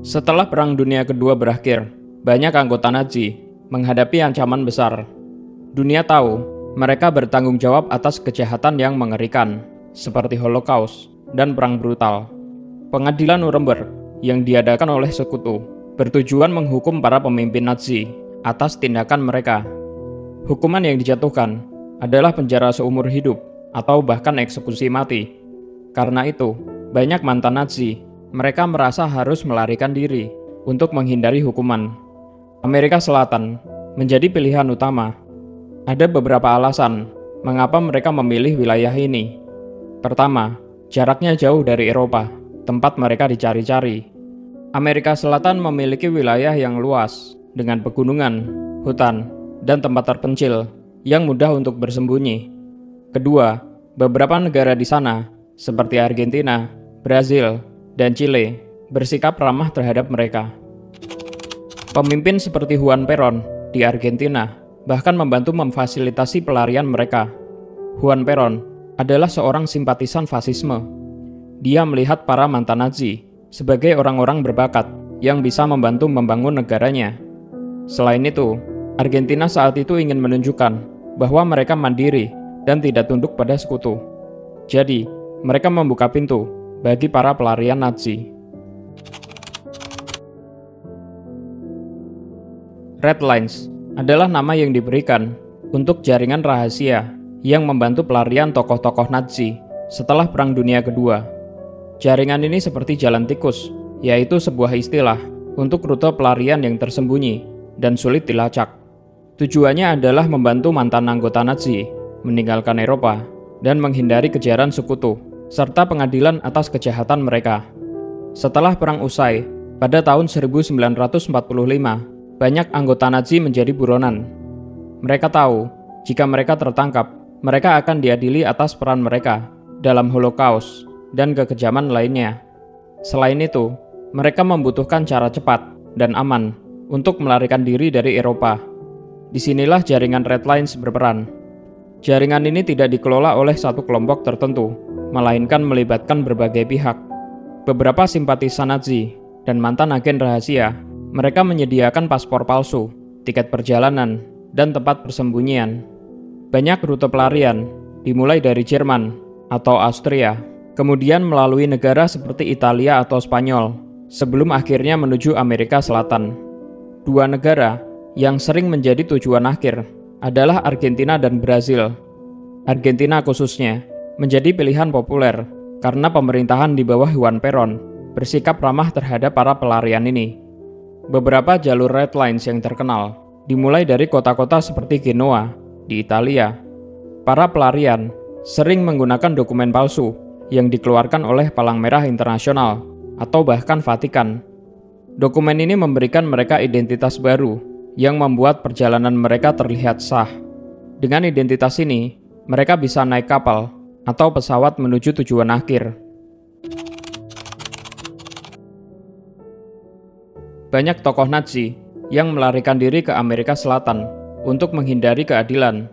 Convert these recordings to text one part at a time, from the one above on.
Setelah Perang Dunia Kedua berakhir, banyak anggota Nazi menghadapi ancaman besar. Dunia tahu mereka bertanggung jawab atas kejahatan yang mengerikan, seperti Holocaust dan perang brutal. Pengadilan Nuremberg yang diadakan oleh Sekutu bertujuan menghukum para pemimpin Nazi atas tindakan mereka. Hukuman yang dijatuhkan adalah penjara seumur hidup atau bahkan eksekusi mati. Karena itu, banyak mantan Nazi mereka merasa harus melarikan diri untuk menghindari hukuman. Amerika Selatan menjadi pilihan utama. Ada beberapa alasan mengapa mereka memilih wilayah ini. Pertama, jaraknya jauh dari Eropa, tempat mereka dicari-cari. Amerika Selatan memiliki wilayah yang luas dengan pegunungan, hutan, dan tempat terpencil yang mudah untuk bersembunyi. Kedua, beberapa negara di sana, seperti Argentina, Brazil, dan Chile, bersikap ramah terhadap mereka. Pemimpin seperti Juan Perón di Argentina bahkan membantu memfasilitasi pelarian mereka. Juan Perón adalah seorang simpatisan fasisme. Dia melihat para mantan Nazi sebagai orang-orang berbakat yang bisa membantu membangun negaranya. Selain itu, Argentina saat itu ingin menunjukkan bahwa mereka mandiri dan tidak tunduk pada sekutu. Jadi, mereka membuka pintu bagi para pelarian Nazi. Red Lines adalah nama yang diberikan untuk jaringan rahasia yang membantu pelarian tokoh-tokoh Nazi setelah Perang Dunia Kedua. Jaringan ini seperti jalan tikus, yaitu sebuah istilah untuk rute pelarian yang tersembunyi dan sulit dilacak. Tujuannya adalah membantu mantan anggota Nazi meninggalkan Eropa dan menghindari kejaran sekutu serta pengadilan atas kejahatan mereka. Setelah perang usai, pada tahun 1945, banyak anggota Nazi menjadi buronan. Mereka tahu, jika mereka tertangkap, mereka akan diadili atas peran mereka dalam Holocaust dan kekejaman lainnya. Selain itu, mereka membutuhkan cara cepat dan aman untuk melarikan diri dari Eropa. Disinilah jaringan Red Lines berperan. Jaringan ini tidak dikelola oleh satu kelompok tertentu, melainkan melibatkan berbagai pihak. Beberapa simpatisan Nazi dan mantan agen rahasia, mereka menyediakan paspor palsu, tiket perjalanan, dan tempat persembunyian. Banyak rute pelarian dimulai dari Jerman atau Austria, kemudian melalui negara seperti Italia atau Spanyol, sebelum akhirnya menuju Amerika Selatan. Dua negara yang sering menjadi tujuan akhir adalah Argentina dan Brazil. Argentina khususnya menjadi pilihan populer karena pemerintahan di bawah Juan Perón bersikap ramah terhadap para pelarian ini. Beberapa jalur Red Lines yang terkenal dimulai dari kota-kota seperti Genoa di Italia. Para pelarian sering menggunakan dokumen palsu yang dikeluarkan oleh Palang Merah Internasional atau bahkan Vatikan. Dokumen ini memberikan mereka identitas baru yang membuat perjalanan mereka terlihat sah. Dengan identitas ini, mereka bisa naik kapal atau pesawat menuju tujuan akhir. Banyak tokoh Nazi yang melarikan diri ke Amerika Selatan untuk menghindari keadilan.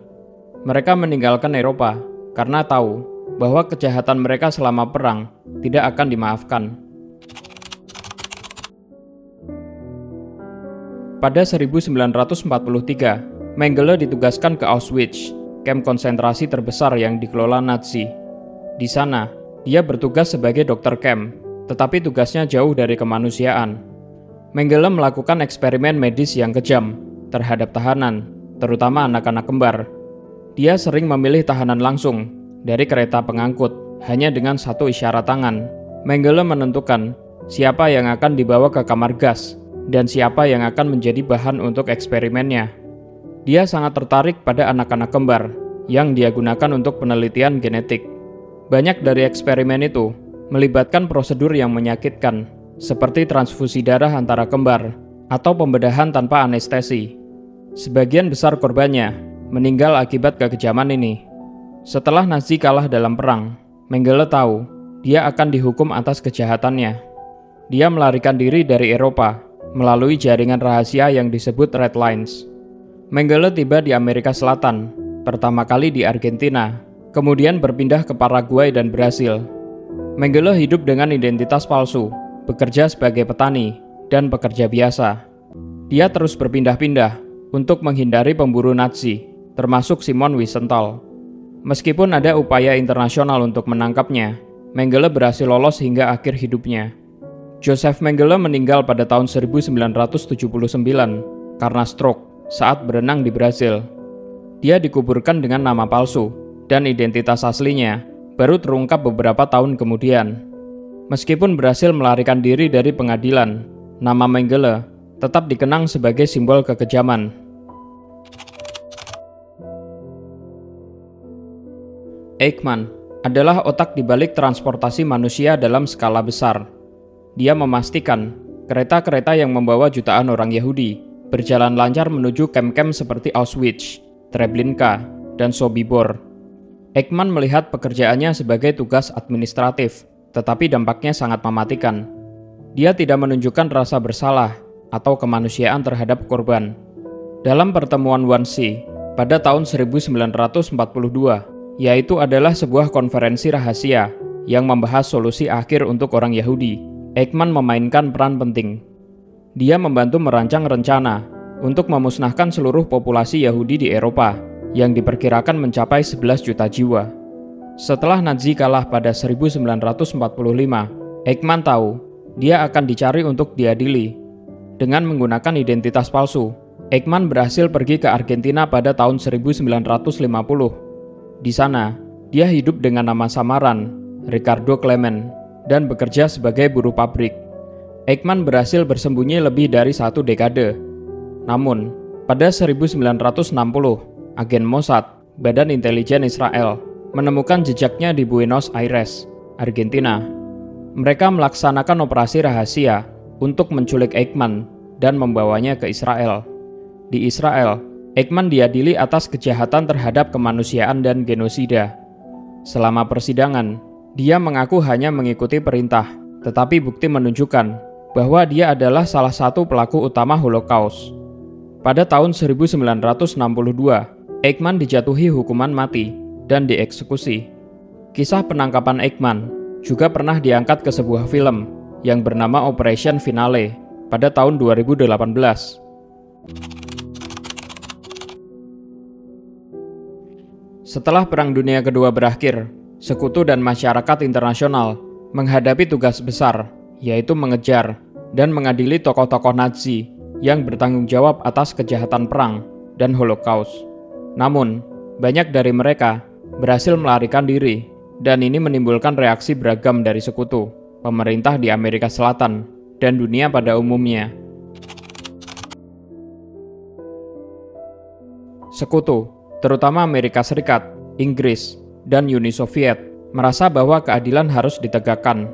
Mereka meninggalkan Eropa karena tahu bahwa kejahatan mereka selama perang tidak akan dimaafkan. Pada 1943, Mengele ditugaskan ke Auschwitz, kamp konsentrasi terbesar yang dikelola Nazi. Di sana, dia bertugas sebagai dokter kamp, tetapi tugasnya jauh dari kemanusiaan. Mengele melakukan eksperimen medis yang kejam terhadap tahanan, terutama anak-anak kembar. Dia sering memilih tahanan langsung dari kereta pengangkut hanya dengan satu isyarat tangan. Mengele menentukan siapa yang akan dibawa ke kamar gas dan siapa yang akan menjadi bahan untuk eksperimennya. Dia sangat tertarik pada anak-anak kembar yang dia gunakan untuk penelitian genetik. Banyak dari eksperimen itu melibatkan prosedur yang menyakitkan, seperti transfusi darah antara kembar atau pembedahan tanpa anestesi. Sebagian besar korbannya meninggal akibat kekejaman ini. Setelah Nazi kalah dalam perang, Mengele tahu dia akan dihukum atas kejahatannya. Dia melarikan diri dari Eropa melalui jaringan rahasia yang disebut Red Lines. Mengele tiba di Amerika Selatan, pertama kali di Argentina, kemudian berpindah ke Paraguay dan Brasil. Mengele hidup dengan identitas palsu, bekerja sebagai petani, dan pekerja biasa. Dia terus berpindah-pindah untuk menghindari pemburu Nazi, termasuk Simon Wiesenthal. Meskipun ada upaya internasional untuk menangkapnya, Mengele berhasil lolos hingga akhir hidupnya. Joseph Mengele meninggal pada tahun 1979 karena stroke saat berenang di Brasil. Dia dikuburkan dengan nama palsu, dan identitas aslinya baru terungkap beberapa tahun kemudian. Meskipun berhasil melarikan diri dari pengadilan, nama Mengele tetap dikenang sebagai simbol kekejaman. Eichmann adalah otak di balik transportasi manusia dalam skala besar. Dia memastikan kereta-kereta yang membawa jutaan orang Yahudi berjalan lancar menuju kem-kem seperti Auschwitz, Treblinka, dan Sobibor. Eichmann melihat pekerjaannya sebagai tugas administratif, tetapi dampaknya sangat mematikan. Dia tidak menunjukkan rasa bersalah atau kemanusiaan terhadap korban. Dalam pertemuan Wannsee pada tahun 1942, yaitu adalah sebuah konferensi rahasia yang membahas solusi akhir untuk orang Yahudi, Eichmann memainkan peran penting. Dia membantu merancang rencana untuk memusnahkan seluruh populasi Yahudi di Eropa yang diperkirakan mencapai 11 juta jiwa. Setelah Nazi kalah pada 1945, Eichmann tahu dia akan dicari untuk diadili. Dengan menggunakan identitas palsu, Eichmann berhasil pergi ke Argentina pada tahun 1950. Di sana, dia hidup dengan nama samaran, Ricardo Clement, dan bekerja sebagai buruh pabrik. Eichmann berhasil bersembunyi lebih dari 1 dekade. Namun, pada 1960, agen Mossad, Badan Intelijen Israel, menemukan jejaknya di Buenos Aires, Argentina. Mereka melaksanakan operasi rahasia untuk menculik Eichmann dan membawanya ke Israel. Di Israel, Eichmann diadili atas kejahatan terhadap kemanusiaan dan genosida. Selama persidangan, dia mengaku hanya mengikuti perintah, tetapi bukti menunjukkan bahwa dia adalah salah satu pelaku utama Holocaust. Pada tahun 1962, Eichmann dijatuhi hukuman mati dan dieksekusi. Kisah penangkapan Eichmann juga pernah diangkat ke sebuah film yang bernama Operation Finale pada tahun 2018. Setelah Perang Dunia Kedua berakhir, Sekutu dan masyarakat internasional menghadapi tugas besar, yaitu mengejar dan mengadili tokoh-tokoh Nazi yang bertanggung jawab atas kejahatan perang dan Holocaust. Namun, banyak dari mereka berhasil melarikan diri, dan ini menimbulkan reaksi beragam dari Sekutu, pemerintah di Amerika Selatan, dan dunia pada umumnya. Sekutu, terutama Amerika Serikat, Inggris, dan Uni Soviet, merasa bahwa keadilan harus ditegakkan.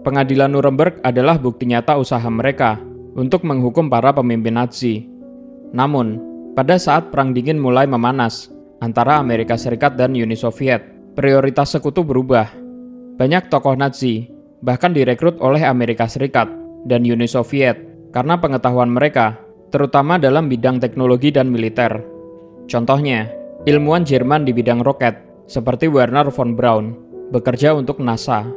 Pengadilan Nuremberg adalah bukti nyata usaha mereka untuk menghukum para pemimpin Nazi. Namun, pada saat Perang Dingin mulai memanas antara Amerika Serikat dan Uni Soviet, prioritas Sekutu berubah. Banyak tokoh Nazi bahkan direkrut oleh Amerika Serikat dan Uni Soviet karena pengetahuan mereka, terutama dalam bidang teknologi dan militer. Contohnya, ilmuwan Jerman di bidang roket seperti Wernher von Braun bekerja untuk NASA.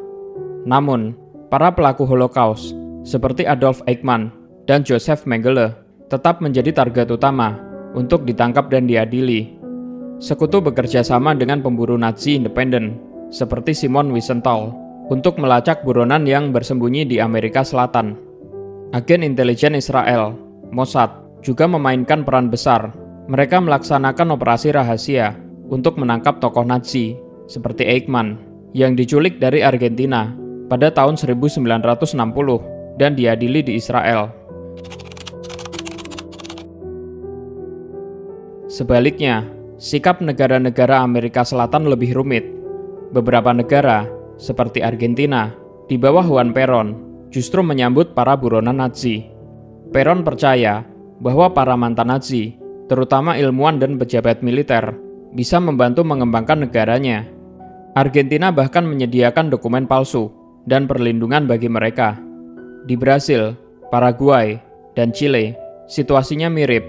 Namun, para pelaku Holocaust seperti Adolf Eichmann dan Joseph Mengele tetap menjadi target utama untuk ditangkap dan diadili. Sekutu bekerja sama dengan pemburu Nazi independen seperti Simon Wiesenthal untuk melacak buronan yang bersembunyi di Amerika Selatan. Agen intelijen Israel, Mossad, juga memainkan peran besar. Mereka melaksanakan operasi rahasia untuk menangkap tokoh Nazi seperti Eichmann yang diculik dari Argentina pada tahun 1960 dan diadili di Israel. Sebaliknya, sikap negara-negara Amerika Selatan lebih rumit. Beberapa negara, seperti Argentina, di bawah Juan Perón, justru menyambut para buronan Nazi. Perón percaya bahwa para mantan Nazi, terutama ilmuwan dan pejabat militer, bisa membantu mengembangkan negaranya. Argentina bahkan menyediakan dokumen palsu dan perlindungan bagi mereka. Di Brasil, Paraguay, dan Chile, situasinya mirip.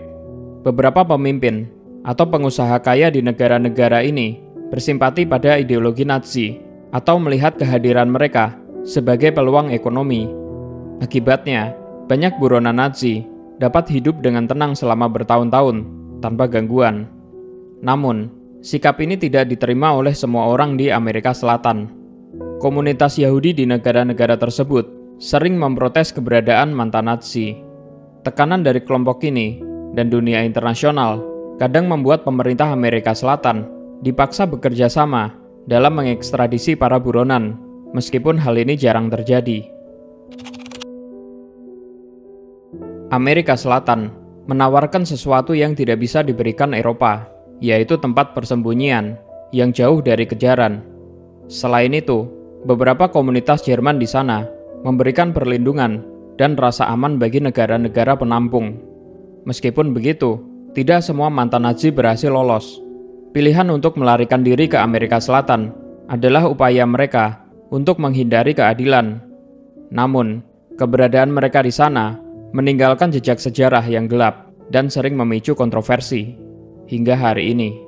Beberapa pemimpin atau pengusaha kaya di negara-negara ini bersimpati pada ideologi Nazi atau melihat kehadiran mereka sebagai peluang ekonomi. Akibatnya, banyak buronan Nazi dapat hidup dengan tenang selama bertahun-tahun tanpa gangguan. Namun, sikap ini tidak diterima oleh semua orang di Amerika Selatan. Komunitas Yahudi di negara-negara tersebut sering memprotes keberadaan mantan Nazi. Tekanan dari kelompok ini dan dunia internasional kadang membuat pemerintah Amerika Selatan dipaksa bekerja sama dalam mengekstradisi para buronan, meskipun hal ini jarang terjadi. Amerika Selatan menawarkan sesuatu yang tidak bisa diberikan Eropa, yaitu tempat persembunyian yang jauh dari kejaran. Selain itu, beberapa komunitas Jerman di sana memberikan perlindungan dan rasa aman bagi negara-negara penampung. Meskipun begitu, tidak semua mantan Nazi berhasil lolos. Pilihan untuk melarikan diri ke Amerika Selatan adalah upaya mereka untuk menghindari keadilan. Namun, keberadaan mereka di sana meninggalkan jejak sejarah yang gelap dan sering memicu kontroversi hingga hari ini.